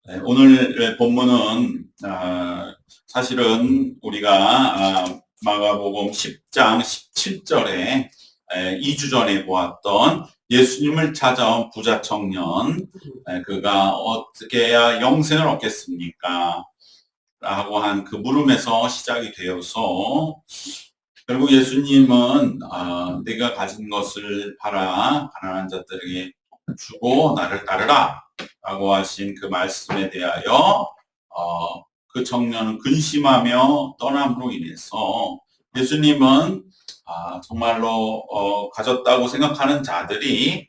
네, 오늘 본문은 사실은 우리가 마가복음 10장 17절에 2주 전에 보았던 예수님을 찾아온 부자 청년, 그가 어떻게 해야 영생을 얻겠습니까? 라고 한 그 물음에서 시작이 되어서 결국 예수님은 내가 가진 것을 팔아 가난한 자들에게 주고 나를 따르라 라고 하신 그 말씀에 대하여 그 청년은 근심하며 떠남으로 인해서 예수님은 정말로 가졌다고 생각하는 자들이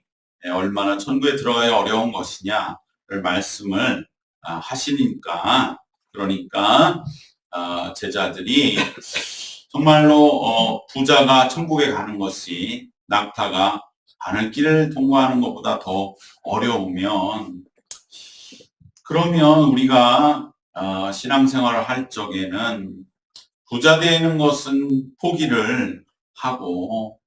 얼마나 천국에 들어가야 어려운 것이냐를 말씀을 하시니까, 그러니까 제자들이 정말로 부자가 천국에 가는 것이 낙타가 바늘길을 통과하는 것보다 더 어려우면, 그러면 우리가 신앙생활을 할 적에는 부자 되는 것은 포기를 하고,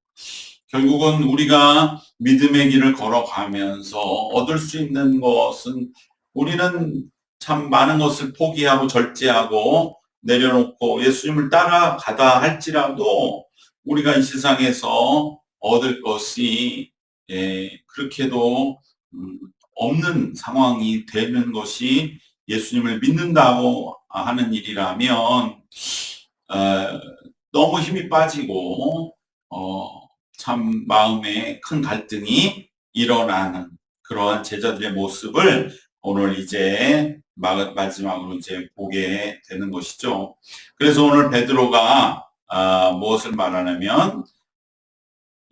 결국은 우리가 믿음의 길을 걸어가면서 얻을 수 있는 것은, 우리는 참 많은 것을 포기하고 절제하고 내려놓고 예수님을 따라가다 할지라도 우리가 이 세상에서 얻을 것이 그렇게도 없는 상황이 되는 것이 예수님을 믿는다고 하는 일이라면 너무 힘이 빠지고 참 마음에 큰 갈등이 일어나는 그러한 제자들의 모습을 오늘 이제 마지막으로 이제 보게 되는 것이죠. 그래서 오늘 베드로가 무엇을 말하냐면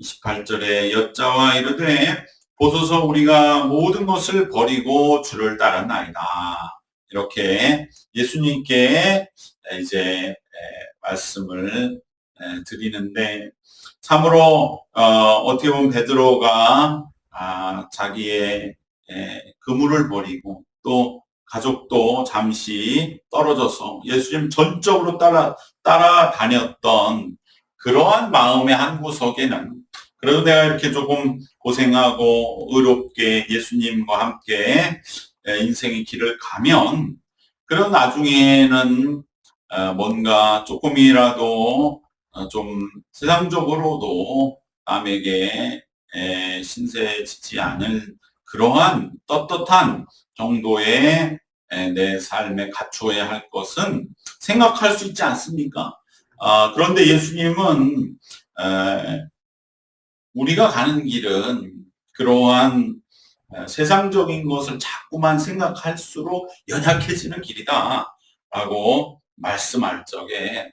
28절에 여자와 이르되 보소서 우리가 모든 것을 버리고 주를 따랐나이다. 이렇게 예수님께 이제 말씀을 드리는데, 참으로 어떻게 보면 베드로가 자기의 그물을 버리고 또 가족도 잠시 떨어져서 예수님 전적으로 따라다녔던 그러한 마음의 한 구석에는, 그래도 내가 이렇게 조금 고생하고 의롭게 예수님과 함께 인생의 길을 가면 그런 나중에는 뭔가 조금이라도 좀 세상적으로도 남에게 신세지지 않을 그러한 떳떳한 정도의 내 삶에 갖추어야 할 것은 생각할 수 있지 않습니까? 그런데 예수님은 우리가 가는 길은 그러한 세상적인 것을 자꾸만 생각할수록 연약해지는 길이다 라고 말씀할 적에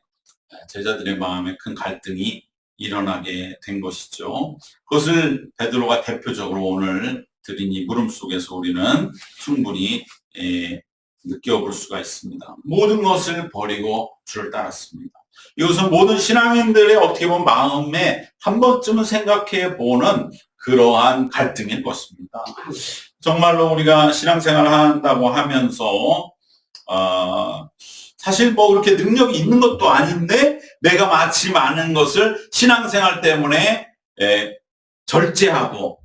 제자들의 마음에 큰 갈등이 일어나게 된 것이죠. 그것을 베드로가 대표적으로 오늘 드린 이 물음 속에서 우리는 충분히 느껴볼 수가 있습니다. 모든 것을 버리고 주를 따랐습니다. 이것은 모든 신앙인들의 어떻게 보면 마음에 한 번쯤은 생각해 보는 그러한 갈등일 것입니다. 정말로 우리가 신앙생활을 한다고 하면서 사실 뭐 그렇게 능력이 있는 것도 아닌데 내가 마치 많은 것을 신앙생활 때문에 절제하고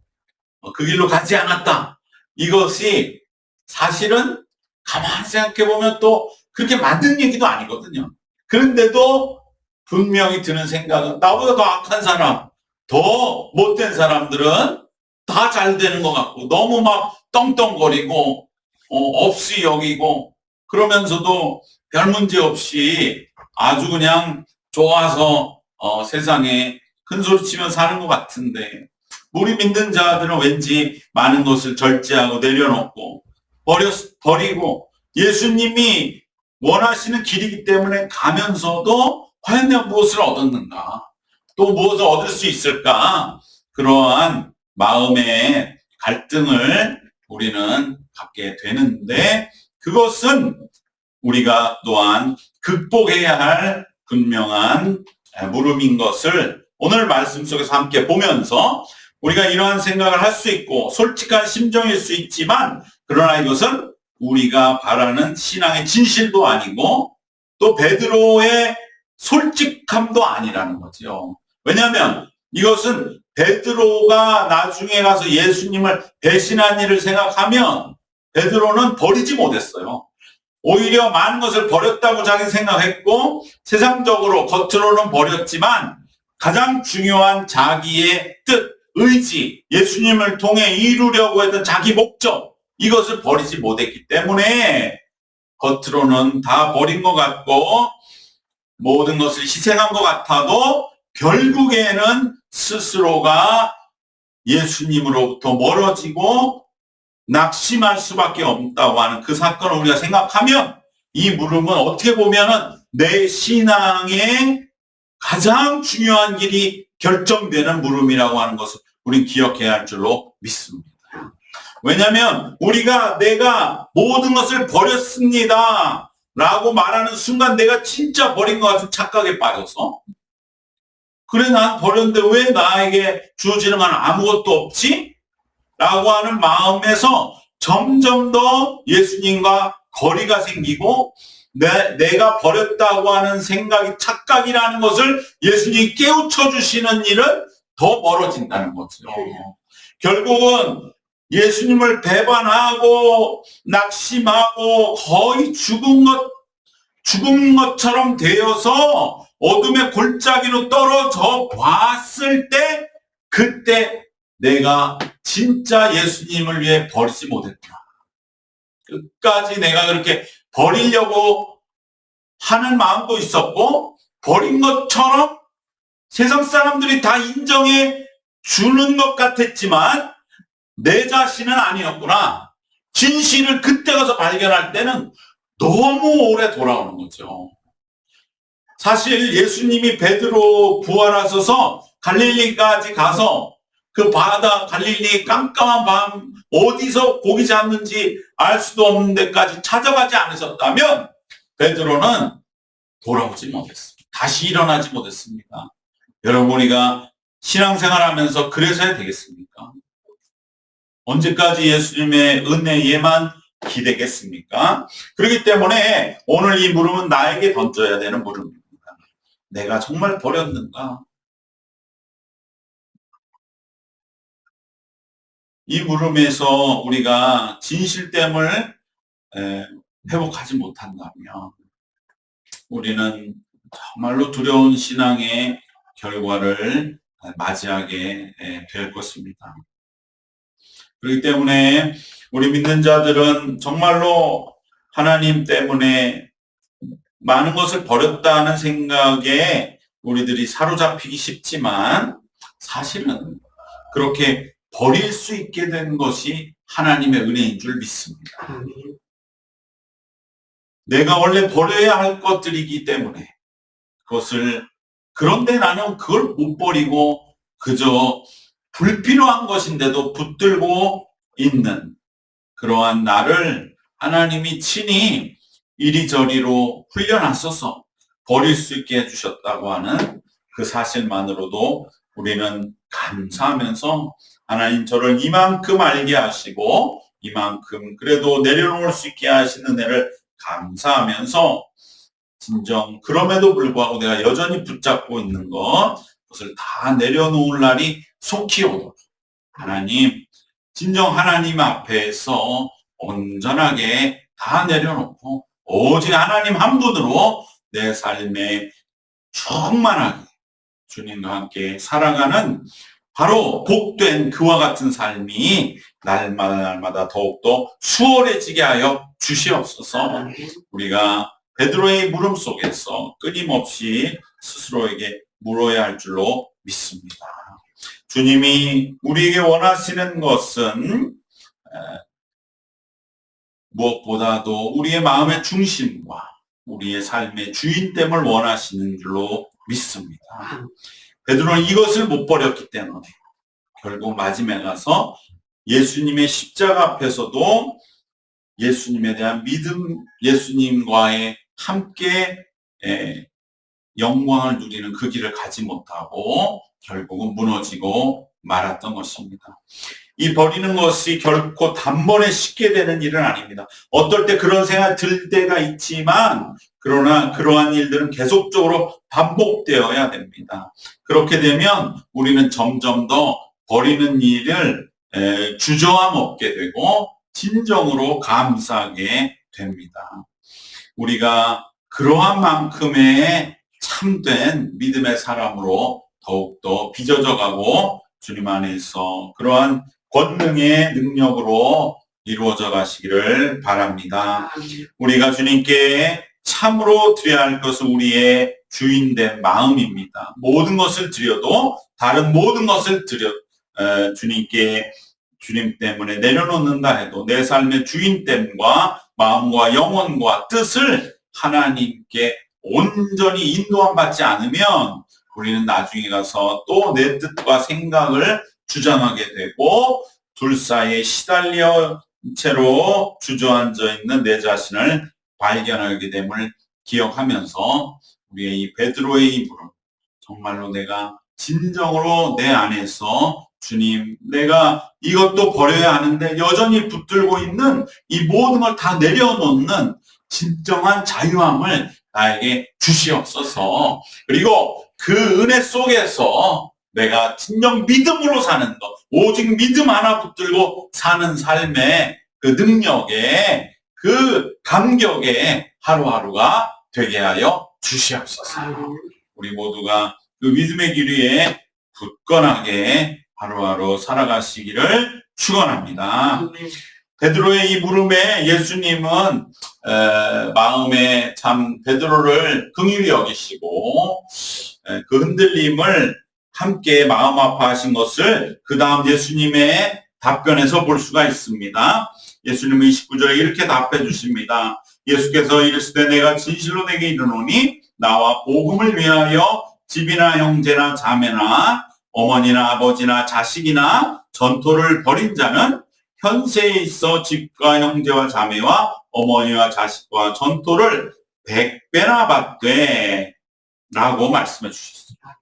그 길로 가지 않았다. 이것이 사실은 가만히 생각해 보면 또 그렇게 맞는 얘기도 아니거든요. 그런데도 분명히 드는 생각은 나보다 더 악한 사람, 더 못된 사람들은 다 잘 되는 것 같고 너무 막 떵떵거리고 없이 여기고 그러면서도 별 문제 없이 아주 그냥 좋아서 세상에 큰 소리 치며 사는 것 같은데, 우리 믿는 자들은 왠지 많은 것을 절제하고 내려놓고 버리고 예수님이 원하시는 길이기 때문에 가면서도 과연 내가 무엇을 얻었는가, 또 무엇을 얻을 수 있을까, 그러한 마음의 갈등을 우리는 갖게 되는데, 그것은 우리가 또한 극복해야 할 분명한 물음인 것을 오늘 말씀 속에서 함께 보면서, 우리가 이러한 생각을 할 수 있고 솔직한 심정일 수 있지만, 그러나 이것은 우리가 바라는 신앙의 진실도 아니고 또 베드로의 솔직함도 아니라는 거죠. 왜냐하면 이것은 베드로가 나중에 가서 예수님을 배신한 일을 생각하면 베드로는 버리지 못했어요. 오히려 많은 것을 버렸다고 자기 생각했고 세상적으로 겉으로는 버렸지만 가장 중요한 자기의 뜻, 의지, 예수님을 통해 이루려고 했던 자기 목적, 이것을 버리지 못했기 때문에 겉으로는 다 버린 것 같고 모든 것을 희생한 것 같아도 결국에는 스스로가 예수님으로부터 멀어지고 낙심할 수밖에 없다고 하는 그 사건을 우리가 생각하면 이 물음은 어떻게 보면은 내 신앙의 가장 중요한 길이 결정되는 물음이라고 하는 것을 우리는 기억해야 할 줄로 믿습니다. 왜냐하면 우리가 내가 모든 것을 버렸습니다 라고 말하는 순간 내가 진짜 버린 것 같은 착각에 빠져서 그래 난 버렸는데 왜 나에게 주어지는 건 아무것도 없지? 라고 하는 마음에서 점점 더 예수님과 거리가 생기고 내가 버렸다고 하는 생각이 착각이라는 것을 예수님이 깨우쳐 주시는 일은 더 멀어진다는 거죠. 결국은 예수님을 배반하고 낙심하고 거의 죽은 것처럼 되어서 어둠의 골짜기로 떨어져 봤을 때 그때 내가 진짜 예수님을 위해 버리지 못했구나. 끝까지 내가 그렇게 버리려고 하는 마음도 있었고 버린 것처럼 세상 사람들이 다 인정해 주는 것 같았지만 내 자신은 아니었구나. 진실을 그때 가서 발견할 때는 너무 오래 돌아오는 거죠. 사실 예수님이 베드로 부활하셔서 갈릴리까지 가서 그 바다 갈릴리 깜깜한 밤 어디서 고기 잡는지 알 수도 없는 데까지 찾아가지 않으셨다면 베드로는 돌아오지 못했습니다. 다시 일어나지 못했습니다. 여러분 우리가 신앙생활하면서 그래서야 되겠습니까? 언제까지 예수님의 은혜에만 기대겠습니까? 그렇기 때문에 오늘 이 물음은 나에게 던져야 되는 물음입니다. 내가 정말 버렸는가? 이 물음에서 우리가 진실됨을 회복하지 못한다면 우리는 정말로 두려운 신앙의 결과를 맞이하게 될 것입니다. 그렇기 때문에 우리 믿는 자들은 정말로 하나님 때문에 많은 것을 버렸다는 생각에 우리들이 사로잡히기 쉽지만 사실은 그렇게 버릴 수 있게 된 것이 하나님의 은혜인 줄 믿습니다. 내가 원래 버려야 할 것들이기 때문에 그것을 그런데 나는 그걸 못 버리고 그저 불필요한 것인데도 붙들고 있는 그러한 나를 하나님이 친히 이리저리로 훈련하셔서 버릴 수 있게 해주셨다고 하는 그 사실만으로도 우리는 감사하면서 하나님 저를 이만큼 알게 하시고 이만큼 그래도 내려놓을 수 있게 하시는 은혜를 감사하면서 진정 그럼에도 불구하고 내가 여전히 붙잡고 있는 그것을 다 내려놓을 날이 속히 오도록 하나님 진정 하나님 앞에서 온전하게 다 내려놓고 오직 하나님 한 분으로 내 삶에 충만하게 주님과 함께 살아가는 바로 복된 그와 같은 삶이 날마다 더욱더 수월해지게 하여 주시옵소서. 우리가 베드로의 물음 속에서 끊임없이 스스로에게 물어야 할 줄로 믿습니다. 주님이 우리에게 원하시는 것은 무엇보다도 우리의 마음의 중심과 우리의 삶의 주인됨을 원하시는 줄로 믿습니다. 베드로는 이것을 못 버렸기 때문에 결국 마지막에 가서 예수님의 십자가 앞에서도 예수님에 대한 믿음, 예수님과의 함께 영광을 누리는 그 길을 가지 못하고 결국은 무너지고 말았던 것입니다. 이 버리는 것이 결코 단번에 쉽게 되는 일은 아닙니다. 어떨 때 그런 생각 들 때가 있지만 그러나 그러한 일들은 계속적으로 반복되어야 됩니다. 그렇게 되면 우리는 점점 더 버리는 일을 주저함 없게 되고 진정으로 감사하게 됩니다. 우리가 그러한 만큼의 참된 믿음의 사람으로 더욱더 빚어져 가고 주님 안에서 그러한 권능의 능력으로 이루어져 가시기를 바랍니다. 우리가 주님께 참으로 드려야 할 것은 우리의 주인된 마음입니다. 모든 것을 드려도 다른 모든 것을 주님께 주님 때문에 내려놓는다 해도 내 삶의 주인됨과 마음과 영혼과 뜻을 하나님께 온전히 인도함 받지 않으면 우리는 나중에 가서 또 내 뜻과 생각을 주장하게 되고 둘 사이에 시달려 채로 주저앉아 있는 내 자신을 발견하게 됨을 기억하면서 우리의 이 베드로의 입으로 정말로 내가 진정으로 내 안에서 주님, 내가 이것도 버려야 하는데 여전히 붙들고 있는 이 모든 걸 다 내려놓는 진정한 자유함을 나에게 주시옵소서. 그리고 그 은혜 속에서 내가 진정 믿음으로 사는 것, 오직 믿음 하나 붙들고 사는 삶의 그 능력에, 그 감격에 하루하루가 되게 하여 주시옵소서. 우리 모두가 그 믿음의 길 위에 굳건하게 하루하루 살아가시기를 축원합니다. 베드로의 이 물음에 예수님은 마음에 참 베드로를 긍휼히 여기시고 그 흔들림을 함께 마음 아파하신 것을 그 다음 예수님의 답변에서 볼 수가 있습니다. 예수님은 29절에 이렇게 답해 주십니다. 예수께서 이르시되 내가 진실로 내게 이르노니 나와 복음을 위하여 집이나 형제나 자매나 어머니나 아버지나 자식이나 전토를 벌인 자는 현세에 있어 집과 형제와 자매와 어머니와 자식과 전토를 100배나 받되 라고 말씀해 주셨습니다.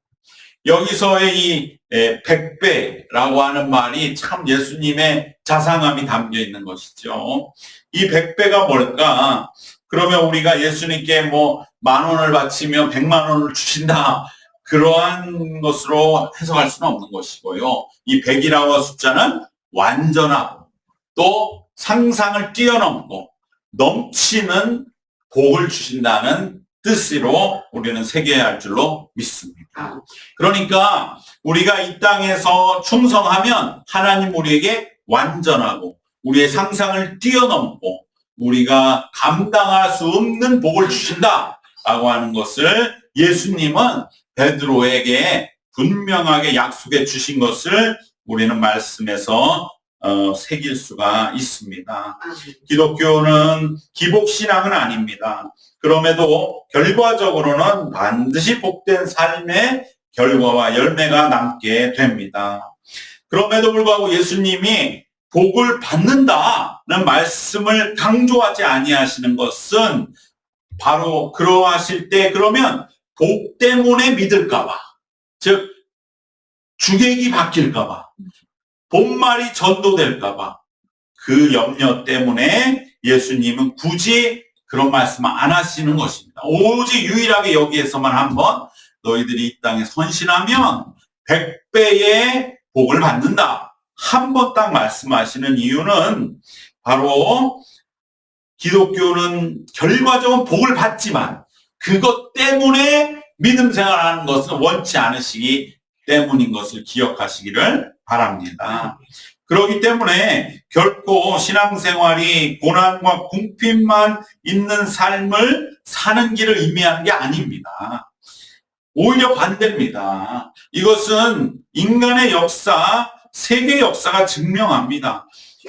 여기서의 이 100배라고 하는 말이 참 예수님의 자상함이 담겨 있는 것이죠. 이 100배가 뭘까? 그러면 우리가 예수님께 뭐 10,000원을 바치면 100만 원을 주신다. 그러한 것으로 해석할 수는 없는 것이고요. 이 100이라고 숫자는 완전하고 또 상상을 뛰어넘고 넘치는 복을 주신다는 뜻으로 우리는 새겨야 할 줄로 믿습니다. 그러니까 우리가 이 땅에서 충성하면 하나님 우리에게 완전하고 우리의 상상을 뛰어넘고 우리가 감당할 수 없는 복을 주신다라고 하는 것을 예수님은 베드로에게 분명하게 약속해 주신 것을 우리는 말씀에서 새길 수가 있습니다. 기독교는 기복신앙은 아닙니다. 그럼에도 결과적으로는 반드시 복된 삶의 결과와 열매가 남게 됩니다. 그럼에도 불구하고 예수님이 복을 받는다는 말씀을 강조하지 아니하시는 것은 바로 그러하실 때 그러면 복 때문에 믿을까봐, 즉 주객이 바뀔까봐, 본말이 전도될까봐 그 염려 때문에 예수님은 굳이 그런 말씀 안 하시는 것입니다. 오직 유일하게 여기에서만 한번 너희들이 이 땅에 선신하면 100배의 복을 받는다. 한 번 딱 말씀하시는 이유는 바로 기독교는 결과적으로 복을 받지만 그것 때문에 믿음 생활하는 것은 원치 않으시기 때문인 것을 기억하시기를 바랍니다. 그렇기 때문에 결코 신앙생활이 고난과 궁핍만 있는 삶을 사는 길을 의미하는 게 아닙니다. 오히려 반대입니다. 이것은 인간의 역사, 세계 역사가 증명합니다.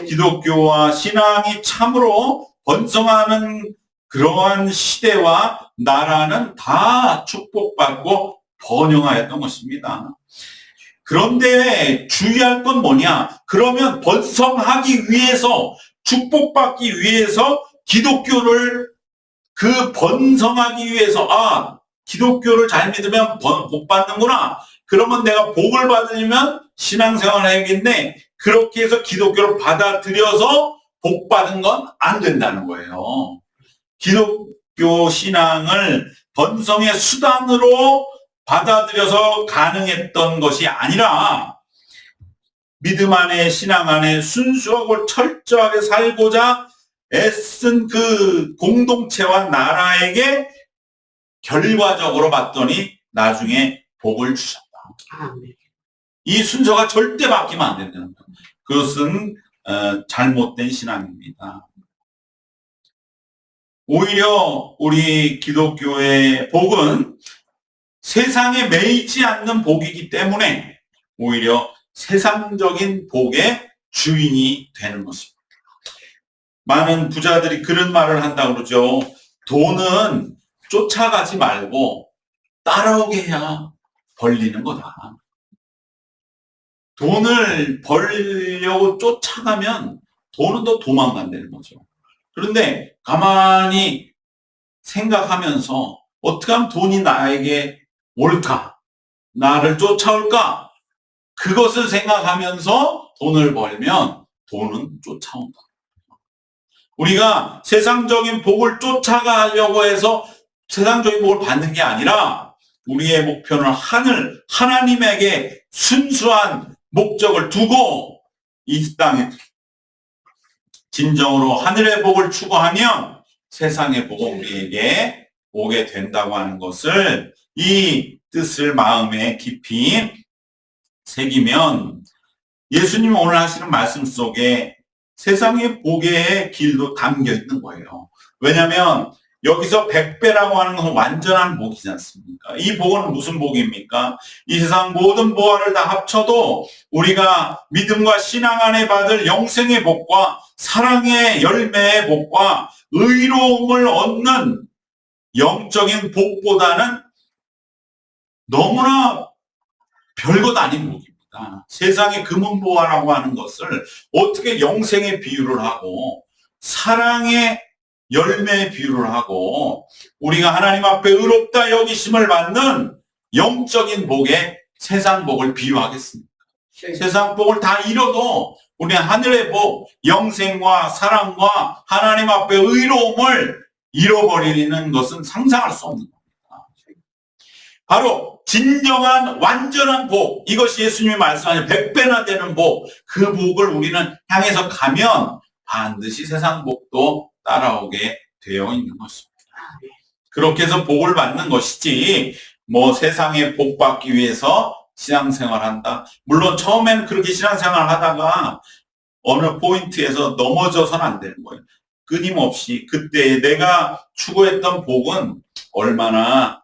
기독교와 신앙이 참으로 번성하는 그러한 시대와 나라는 다 축복받고 번영하였던 것입니다. 그런데 주의할 건 뭐냐? 그러면 번성하기 위해서, 축복받기 위해서 기독교를 번성하기 위해서 기독교를 잘 믿으면 복 받는구나. 그러면 내가 복을 받으려면 신앙생활을 해야겠네. 그렇게 해서 기독교를 받아들여서 복 받은 건 안 된다는 거예요. 기독교 신앙을 번성의 수단으로 받아들여서 가능했던 것이 아니라 믿음 안에 신앙 안에 순수하고 철저하게 살고자 애쓴 그 공동체와 나라에게 결과적으로 봤더니 나중에 복을 주셨다. 이 순서가 절대 바뀌면 안 된다는 거예요. 그것은 잘못된 신앙입니다. 오히려 우리 기독교의 복은 세상에 매이지 않는 복이기 때문에 오히려 세상적인 복의 주인이 되는 것입니다. 많은 부자들이 그런 말을 한다고 그러죠. 돈은 쫓아가지 말고 따라오게 해야 벌리는 거다. 돈을 벌려고 쫓아가면 돈은 더 도망간다는 거죠. 그런데 가만히 생각하면서 어떻게 하면 돈이 나에게 올까? 나를 쫓아올까? 그것을 생각하면서 돈을 벌면 돈은 쫓아온다. 우리가 세상적인 복을 쫓아가려고 해서 세상적인 복을 받는 게 아니라 우리의 목표는 하나님에게 순수한 목적을 두고 이 땅에 진정으로 하늘의 복을 추구하면 세상의 복은 우리에게 오게 된다고 하는 것을 이 뜻을 마음에 깊이 새기면 예수님이 오늘 하시는 말씀 속에 세상의 복의 길도 담겨 있는 거예요. 왜냐하면 여기서 100배라고 하는 것은 완전한 복이지 않습니까? 이 복은 무슨 복입니까? 이 세상 모든 보화를 다 합쳐도 우리가 믿음과 신앙 안에 받을 영생의 복과 사랑의 열매의 복과 의로움을 얻는 영적인 복보다는 너무나 별것 아닌 복입니다. 세상의 금은보화라고 하는 것을 어떻게 영생에 비유를 하고 사랑의 열매에 비유를 하고 우리가 하나님 앞에 의롭다 여기심을 받는 영적인 복에 세상 복을 비유하겠습니까? 세상 복을 다 잃어도 우리는 하늘의 복, 영생과 사랑과 하나님 앞에 의로움을 잃어버리는 것은 상상할 수 없는 겁니다. 바로 진정한 완전한 복, 이것이 예수님이 말씀하신 100배나 되는 복, 그 복을 우리는 향해서 가면 반드시 세상 복도 따라오게 되어 있는 것입니다. 그렇게 해서 복을 받는 것이지 뭐 세상에 복 받기 위해서 신앙생활한다. 물론 처음에는 그렇게 신앙생활 하다가 어느 포인트에서 넘어져서는 안 되는 거예요. 끊임없이 그때 내가 추구했던 복은 얼마나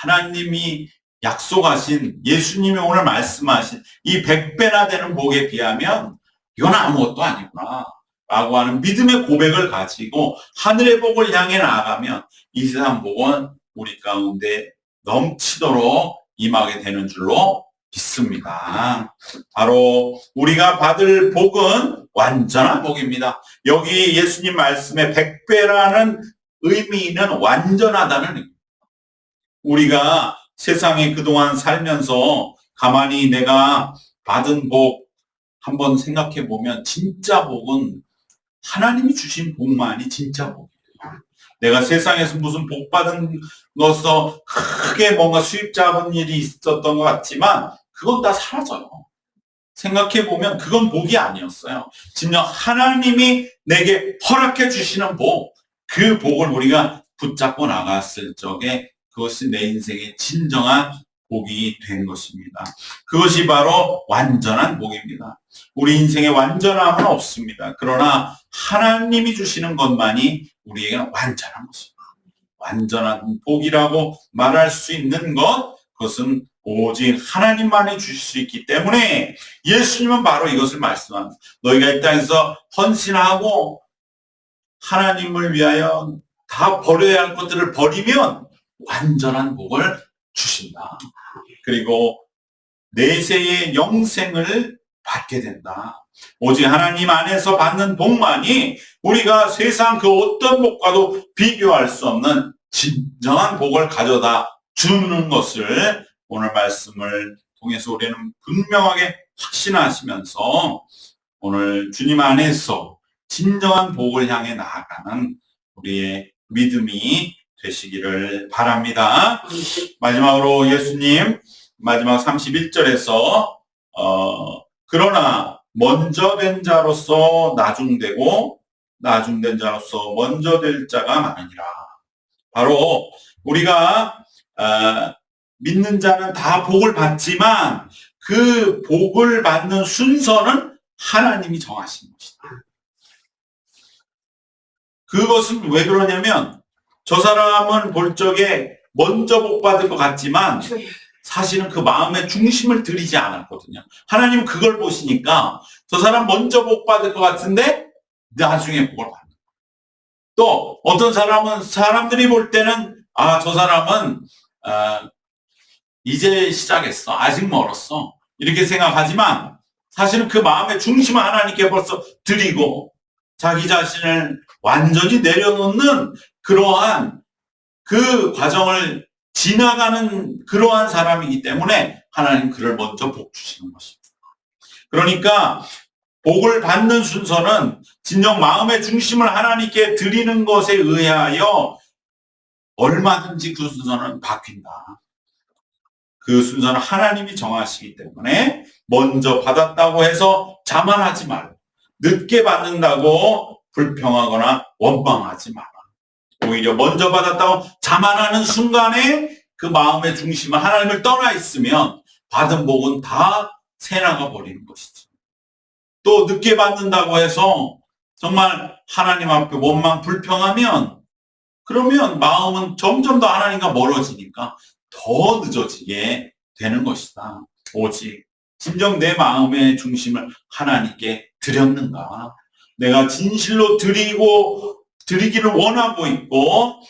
하나님이 약속하신 예수님이 오늘 말씀하신 이 100배나 되는 복에 비하면 이건 아무것도 아니구나 라고 하는 믿음의 고백을 가지고 하늘의 복을 향해 나아가면 이 세상 복은 우리 가운데 넘치도록 임하게 되는 줄로 믿습니다. 바로 우리가 받을 복은 완전한 복입니다. 여기 예수님 말씀에 100배라는 의미는 완전하다는 의미입니다. 우리가 세상에 그동안 살면서 가만히 내가 받은 복 한번 생각해 보면 진짜 복은 하나님이 주신 복만이 진짜 복이에요. 내가 세상에서 무슨 복 받은 것서 크게 뭔가 수입 잡은 일이 있었던 것 같지만 그건 다 사라져요. 생각해 보면 그건 복이 아니었어요. 진정 하나님이 내게 허락해 주시는 복, 그 복을 우리가 붙잡고 나갔을 적에 그것이 내 인생의 진정한 복이 된 것입니다. 그것이 바로 완전한 복입니다. 우리 인생에 완전함은 없습니다. 그러나 하나님이 주시는 것만이 우리에게는 완전한 것입니다. 완전한 복이라고 말할 수 있는 것, 그것은 오직 하나님만이 주실 수 있기 때문에 예수님은 바로 이것을 말씀합니다. 너희가 이 땅에서 헌신하고 하나님을 위하여 다 버려야 할 것들을 버리면 완전한 복을 주신다. 그리고 내세의 영생을 받게 된다. 오직 하나님 안에서 받는 복만이 우리가 세상 그 어떤 복과도 비교할 수 없는 진정한 복을 가져다 주는 것을 오늘 말씀을 통해서 우리는 분명하게 확신하시면서 오늘 주님 안에서 진정한 복을 향해 나아가는 우리의 믿음이 되시기를 바랍니다. 마지막으로 예수님 마지막 31절에서 그러나 먼저 된 자로서 나중되고 나중된 자로서 먼저 될 자가 많으니라. 바로 우리가 믿는 자는 다 복을 받지만 그 복을 받는 순서는 하나님이 정하신 것이다. 그것은 왜 그러냐면 저 사람은 볼 적에 먼저 복 받을 것 같지만 사실은 그 마음의 중심을 들이지 않았거든요. 하나님은 그걸 보시니까 저 사람 먼저 복 받을 것 같은데 나중에 복을 받는 거예요. 또 어떤 사람은 사람들이 볼 때는 저 사람은 이제 시작했어. 아직 멀었어. 이렇게 생각하지만 사실은 그 마음의 중심을 하나님께 벌써 드리고 자기 자신을 완전히 내려놓는 그러한 그 과정을 지나가는 그러한 사람이기 때문에 하나님 그를 먼저 복 주시는 것입니다. 그러니까 복을 받는 순서는 진정 마음의 중심을 하나님께 드리는 것에 의하여 얼마든지 그 순서는 바뀐다. 그 순서는 하나님이 정하시기 때문에 먼저 받았다고 해서 자만하지 말고 늦게 받는다고 불평하거나 원망하지 마라. 오히려 먼저 받았다고 자만하는 순간에 그 마음의 중심은 하나님을 떠나 있으면 받은 복은 다 새나가 버리는 것이죠. 또 늦게 받는다고 해서 정말 하나님 앞에 원망 불평하면 그러면 마음은 점점 더 하나님과 멀어지니까 더 늦어지게 되는 것이다. 오직 진정 내 마음의 중심을 하나님께 드렸는가? 내가 진실로 드리기를 원하고 있고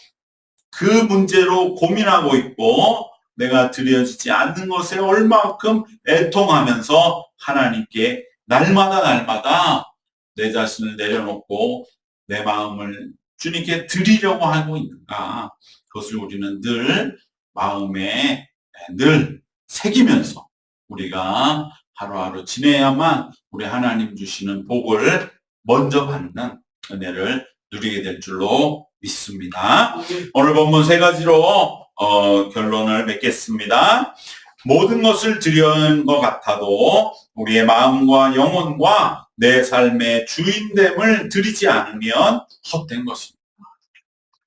그 문제로 고민하고 있고 내가 드려지지 않는 것에 얼마큼 애통하면서 하나님께 날마다 내 자신을 내려놓고 내 마음을 주님께 드리려고 하고 있는가? 그것을 우리는 늘 마음에 늘 새기면서 우리가 하루하루 지내야만 우리 하나님 주시는 복을 먼저 받는 은혜를 누리게 될 줄로 믿습니다. 오늘 본문 세 가지로 결론을 맺겠습니다. 모든 것을 드리는 것 같아도 우리의 마음과 영혼과 내 삶의 주인됨을 드리지 않으면 헛된 것입니다.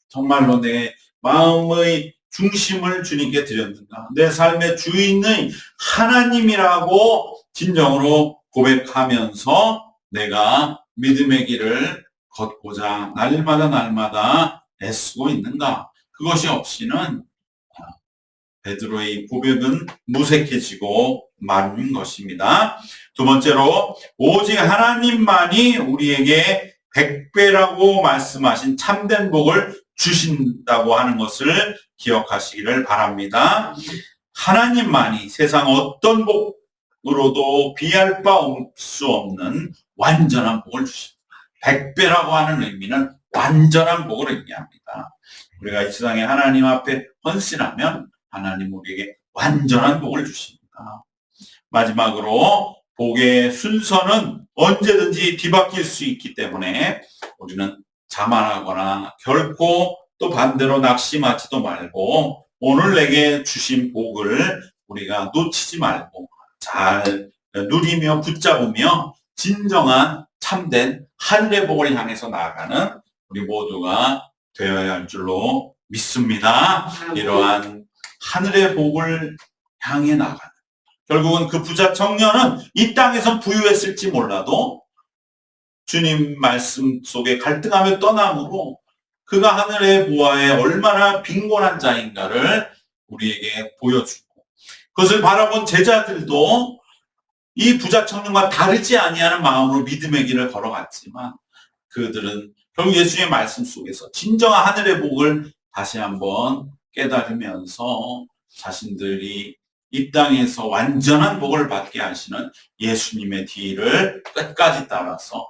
정말로 내 마음의 중심을 주님께 드렸는가? 내 삶의 주인의 하나님이라고 진정으로 고백하면서 내가 믿음의 길을 걷고자 날마다 애쓰고 있는가? 그것이 없이는 베드로의 고백은 무색해지고 마른 것입니다. 두 번째로 오직 하나님만이 우리에게 100배라고 말씀하신 참된 복을 주신다고 하는 것을 기억하시기를 바랍니다. 하나님만이 세상 어떤 복으로도 비할 바 수 없는 완전한 복을 주십니다. 100배라고 하는 의미는 완전한 복을 의미합니다. 우리가 이 세상에 하나님 앞에 헌신하면 하나님 우리에게 완전한 복을 주십니다. 마지막으로 복의 순서는 언제든지 뒤바뀔 수 있기 때문에 우리는 자만하거나 결코 또 반대로 낙심하지도 말고 오늘 내게 주신 복을 우리가 놓치지 말고 잘 누리며 붙잡으며 진정한 참된 하늘의 복을 향해서 나아가는 우리 모두가 되어야 할 줄로 믿습니다. 이러한 하늘의 복을 향해 나가는 결국은 그 부자 청년은 이 땅에선 부유했을지 몰라도 주님 말씀 속에 갈등하며 떠남으로 그가 하늘의 보아에 얼마나 빈곤한 자인가를 우리에게 보여주고 그것을 바라본 제자들도 이 부자 청년과 다르지 아니하는 마음으로 믿음의 길을 걸어갔지만 그들은 결국 예수님의 말씀 속에서 진정한 하늘의 복을 다시 한번 깨달으면서 자신들이 이 땅에서 완전한 복을 받게 하시는 예수님의 뒤를 끝까지 따라서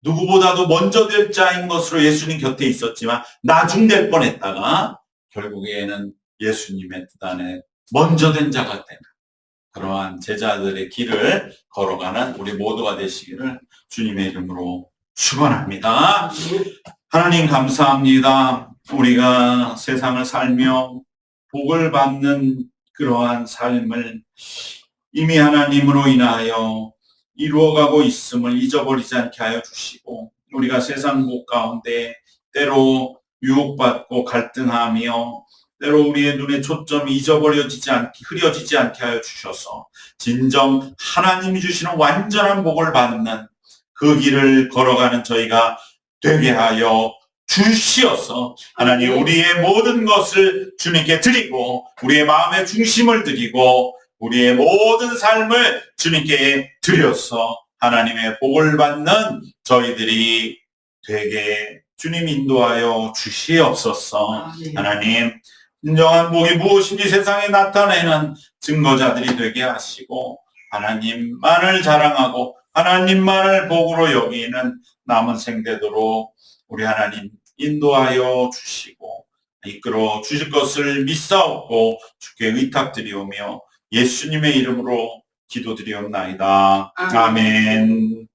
누구보다도 먼저 될 자인 것으로 예수님 곁에 있었지만 나중될 뻔했다가 결국에는 예수님의 뜻 안에 먼저 된 자가 되는 그러한 제자들의 길을 걸어가는 우리 모두가 되시기를 주님의 이름으로 축원합니다. 하나님 감사합니다. 우리가 세상을 살며 복을 받는 그러한 삶을 이미 하나님으로 인하여 이루어가고 있음을 잊어버리지 않게 하여 주시고, 우리가 세상 복 가운데 때로 유혹받고 갈등하며 때로 우리의 눈에 초점이 잊어버려지지 않게, 흐려지지 않게 하여 주셔서 진정 하나님이 주시는 완전한 복을 받는 그 길을 걸어가는 저희가 되게 하여 주시어서, 하나님, 우리의 모든 것을 주님께 드리고 우리의 마음의 중심을 드리고 우리의 모든 삶을 주님께 드려서 하나님의 복을 받는 저희들이 되게 주님 인도하여 주시옵소서. 하나님, 진정한 복이 무엇인지 세상에 나타내는 증거자들이 되게 하시고 하나님만을 자랑하고 하나님만을 복으로 여기는 남은 생되도록 우리 하나님 인도하여 주시고 이끌어 주실 것을 믿사옵고 주께 의탁드리오며 예수님의 이름으로 기도드리옵나이다. 아멘.